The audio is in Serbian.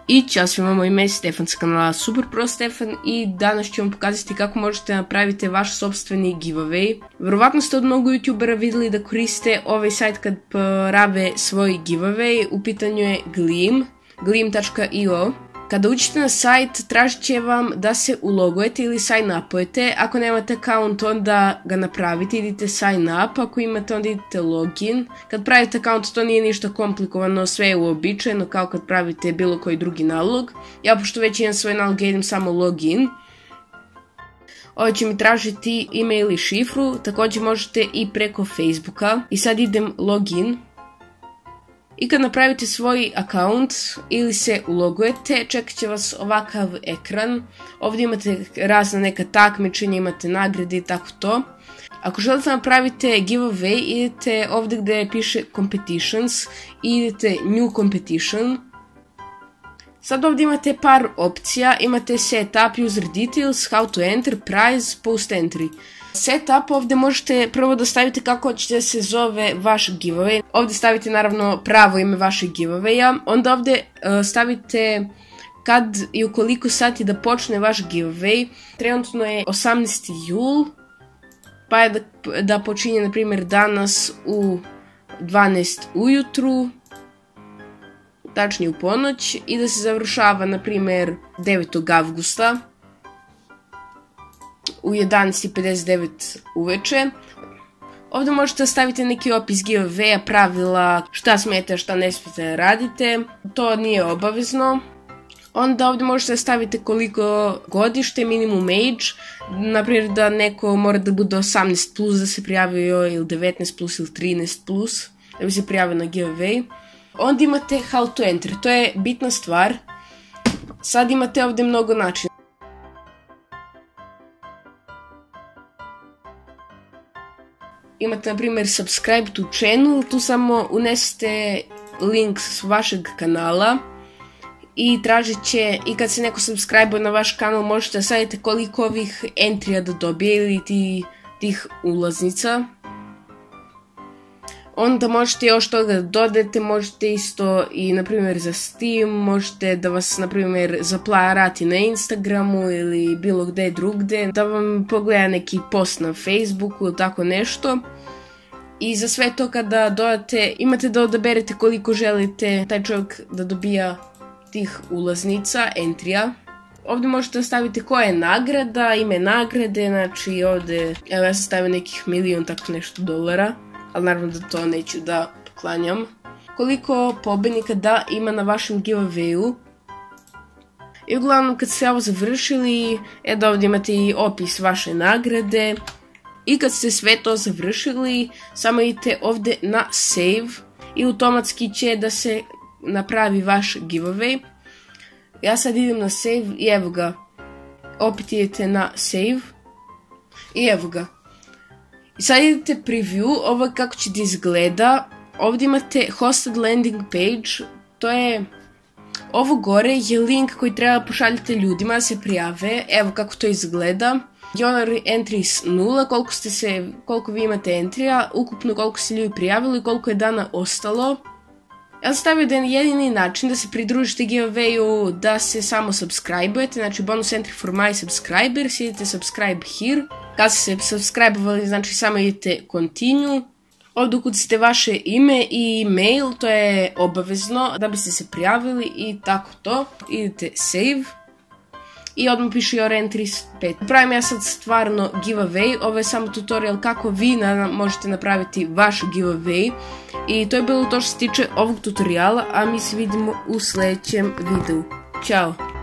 I ćao svima, moje ime je Stefan s kanala Super Pro Stefan i danas ću vam pokazati kako možete napraviti vaš sobstveni giveaway. Verovatno ste od mnogo youtubera vidjeli da koriste ovaj sajt kad prave svoj giveaway, u pitanju je gleam.io. Kada uđete na sajt, tražit će vam da se ulogujete ili sign upujete. Ako nemate account, onda ga napravite, idite sign up. Ako imate, onda idite login. Kad pravite account, to nije ništa komplikovano, sve je uobičajeno kao kad pravite bilo koji drugi nalog. Ja, pošto već imam svoj nalog, idem samo login. Ovo će mi tražiti email i šifru, također možete i preko Facebooka. I sad idem login. I kad napravite svoj account ili se ulogujete, čekat će vas ovakav ekran. Ovdje imate razna neka takmičenja, imate nagrade i tako to. Ako želite napravite giveaway, idete ovdje gdje piše competitions i idete new competition. Sad ovdje imate par opcija, imate setup, user details, how to enter, prize, post entry. Setup, ovdje možete prvo da stavite kako ćete se zove vaš giveaway. Ovdje stavite naravno pravo ime vašeg giveawaya. Onda ovdje stavite kad i u koliko sati da počne vaš giveaway. Trenutno je 18. jul, pa je da počinje na primjer danas u 12 ujutru, tačnije u ponoć, i da se završava na primjer 9. avgusta. U 11:59 uveče. Ovdje možete staviti neki opis giveawaya, pravila, šta smete, šta ne smete radite. To nije obavezno. Onda ovdje možete staviti koliko godište, minimum age. Naprimjer da neko mora da bude 18 plus da se prijavio, ili 19 plus ili 13 plus da bi se prijavio na giveaway. Onda imate how to enter, to je bitna stvar. Sad imate ovdje mnogo načina. Imate na primjer subscribe to channel, tu samo unesete link s vašeg kanala i tražit će, i kad se neko subscribe na vaš kanal možete staviti koliko ovih entrija da dobije ili tih ulaznica. Onda možete još toga da dodate, možete isto i na primjer za Steam, možete da vas na primjer zaplati na Instagramu ili bilo gdje drugdje, da vam pogleda neki post na Facebooku ili tako nešto. I za sve to kada dodate, imate da odaberete koliko želite taj čovjek da dobija tih ulaznica, entrija. Ovdje možete staviti koja je nagrada, ime nagrade, znači ovdje, evo ja sam stavio nekih $1,000,000, tako nešto dolara. Ali naravno da to neću da poklanjam. Koliko pobednika da ima na vašem giveawayu. I uglavnom kad ste ovo završili, da ovdje imate i opis vaše nagrade. I kad ste sve to završili, samo idete ovdje na save i automatski će da se napravi vaš giveaway. Ja sad idem na save i evo ga. Opet idete na save i evo ga. I sad idete preview, ovo je kako će da izgleda. Ovdje imate hosted landing page, to je, ovo gore je link koji treba pošaljati ljudima da se prijave. Evo kako to izgleda. Your entries 0, koliko vi imate entrija, ukupno koliko se ljudi prijavili, koliko je dana ostalo. Ja sam stavio da je jedini način da se pridružite giveawayu da se samo subscribe-ujete, znači bonus entry for my subscribers, idete subscribe here. Kad ste se subscribe-ovali, znači samo idete continue. Ovdje ukucite vaše ime i email, to je obavezno da biste se prijavili i tako to. Idete save. I odmah piše your entries 5. Pravim ja sad stvarno giveaway, ovo je samo tutorial kako vi možete napraviti vaš giveaway. I to je bilo to što se tiče ovog tutoriala, a mi se vidimo u sljedećem videu. Ćao!